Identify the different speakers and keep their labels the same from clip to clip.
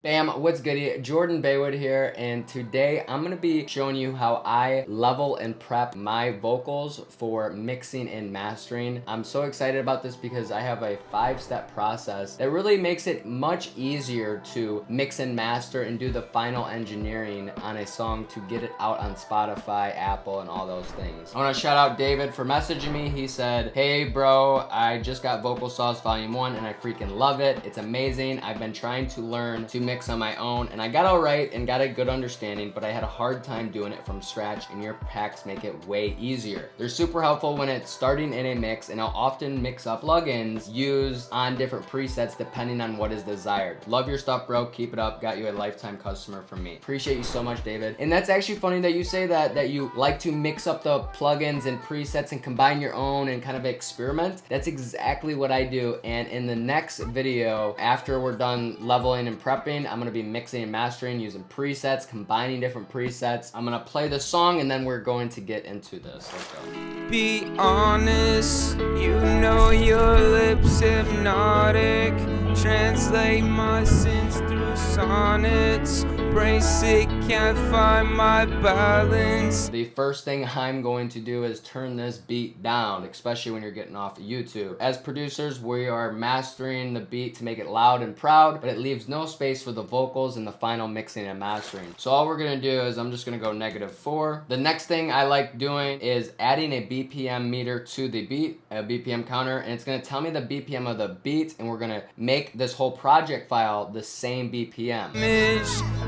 Speaker 1: Bam, what's goody? Jordan Baywood here, and today I'm going to be showing you how I level and prep my vocals for mixing and mastering. I'm so excited about this because I have a 5-step process that really makes it much easier to mix and master and do the final engineering on a song to get it out on Spotify, Apple, and all those things. I want to shout out David for messaging me. He said, "Hey bro, I just got Vocal Sauce Volume 1 and I freaking love it. It's amazing. I've been trying to learn to mix on my own and I got all right and got a good understanding, but I had a hard time doing it from scratch, and your packs make it way easier. They're super helpful when it's starting in a mix, and I'll often mix up plugins used on different presets depending on what is desired. Love your stuff, bro. Keep it up. Got you a lifetime customer from me." Appreciate you so much, David. And that's actually funny that you say that you like to mix up the plugins and presets and combine your own and kind of experiment. That's exactly what I do. And in the next video, after we're done leveling and prepping, I'm gonna be mixing and mastering using presets, combining different presets. I'm gonna play the song and then we're going to get into this. Let's go.
Speaker 2: Be honest, you know your lips hypnotic. Translate my sins through sonnets. Brain sick, can't find my balance.
Speaker 1: The first thing I'm going to do is turn this beat down, especially when you're getting off of YouTube. As producers, we are mastering the beat to make it loud and proud, but it leaves no space for the vocals in the final mixing and mastering. So all we're gonna do is I'm just gonna go -4. The next thing I like doing is adding a BPM meter to the beat, a BPM counter, and it's gonna tell me the BPM of the beat, and we're gonna make this whole project file the same BPM.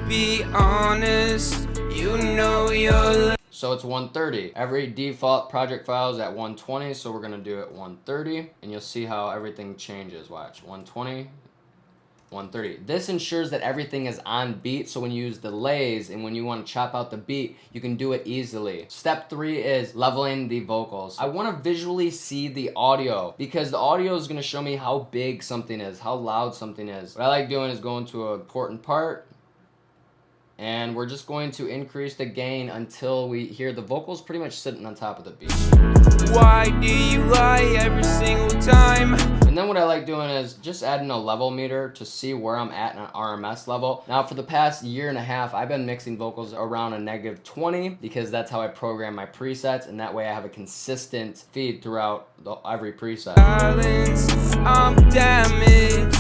Speaker 2: Be honest, you know your
Speaker 1: So it's 130. Every default project file is at 120, so we're gonna do it 130, and you'll see how everything changes. Watch, 120, 130. This ensures that everything is on beat, so when you use delays and when you want to chop out the beat, you can do it easily. Step 3 is leveling the vocals. I want to visually see the audio because the audio is going to show me how big something is, how loud something is. What I like doing is going to an important part, and we're just going to increase the gain until we hear the vocals pretty much sitting on top of the beat.
Speaker 2: Why do you lie every single time?
Speaker 1: And then what I like doing is just adding a level meter to see where I'm at in an RMS level. Now for the past year and a half, I've been mixing vocals around a -20 because that's how I program my presets, and that way I have a consistent feed throughout every preset.
Speaker 2: Balance, I'm damaged.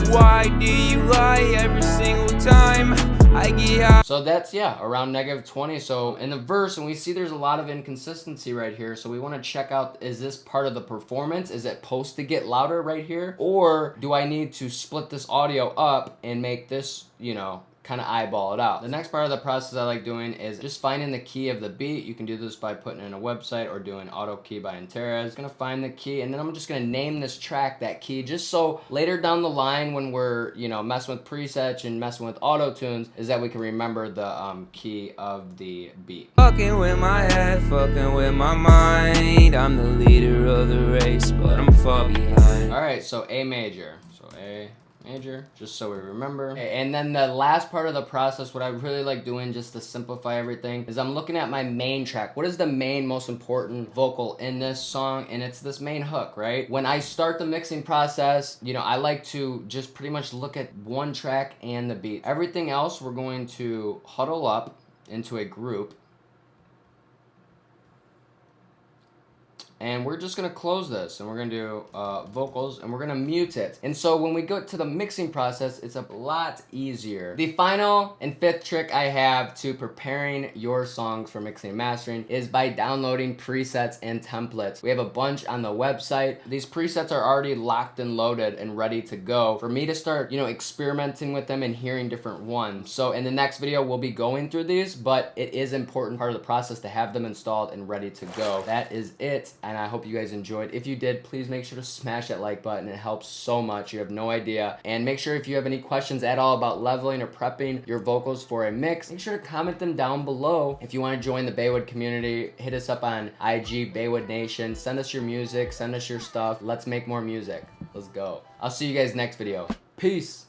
Speaker 2: Why do you lie every single time? I get high.
Speaker 1: So that's, yeah, around -20. So in the verse, and we see there's a lot of inconsistency right here, so we want to check out, is this part of the performance? Is it supposed to get louder right here? Or do I need to split this audio up and make this, you know, kind of eyeball it out? The next part of the process I like doing is just finding the key of the beat. You can do this by putting in a website or doing auto key by Intera. It's gonna find the key, and then I'm just gonna name this track that key, just so later down the line when we're, you know, messing with presets and messing with auto tunes, is that we can remember the key of the beat.
Speaker 2: Fucking with my head, fucking with my mind. I'm the leader of the race, but I'm far behind.
Speaker 1: All right, so A major. So A major, just so we remember. Okay, and then the last part of the process, what I really like doing just to simplify everything, is I'm looking at my main track. What is the main most important vocal in this song? And it's this main hook, right? When I start the mixing process, you know, I like to just pretty much look at one track and the beat. Everything else we're going to huddle up into a group, and we're just gonna close this, and we're gonna do vocals, and we're gonna mute it. And so when we go to the mixing process, it's a lot easier. The final and 5th trick I have to preparing your songs for mixing and mastering is by downloading presets and templates. We have a bunch on the website. These presets are already locked and loaded and ready to go for me to start, you know, experimenting with them and hearing different ones. So in the next video, we'll be going through these, but it is an important part of the process to have them installed and ready to go. That is it. And I hope you guys enjoyed. If you did, please make sure to smash that like button. It helps so much. You have no idea. And make sure if you have any questions at all about leveling or prepping your vocals for a mix, make sure to comment them down below. If you want to join the Baywood community, hit us up on IG, Baywood Nation. Send us your music. Send us your stuff. Let's make more music. Let's go. I'll see you guys next video. Peace.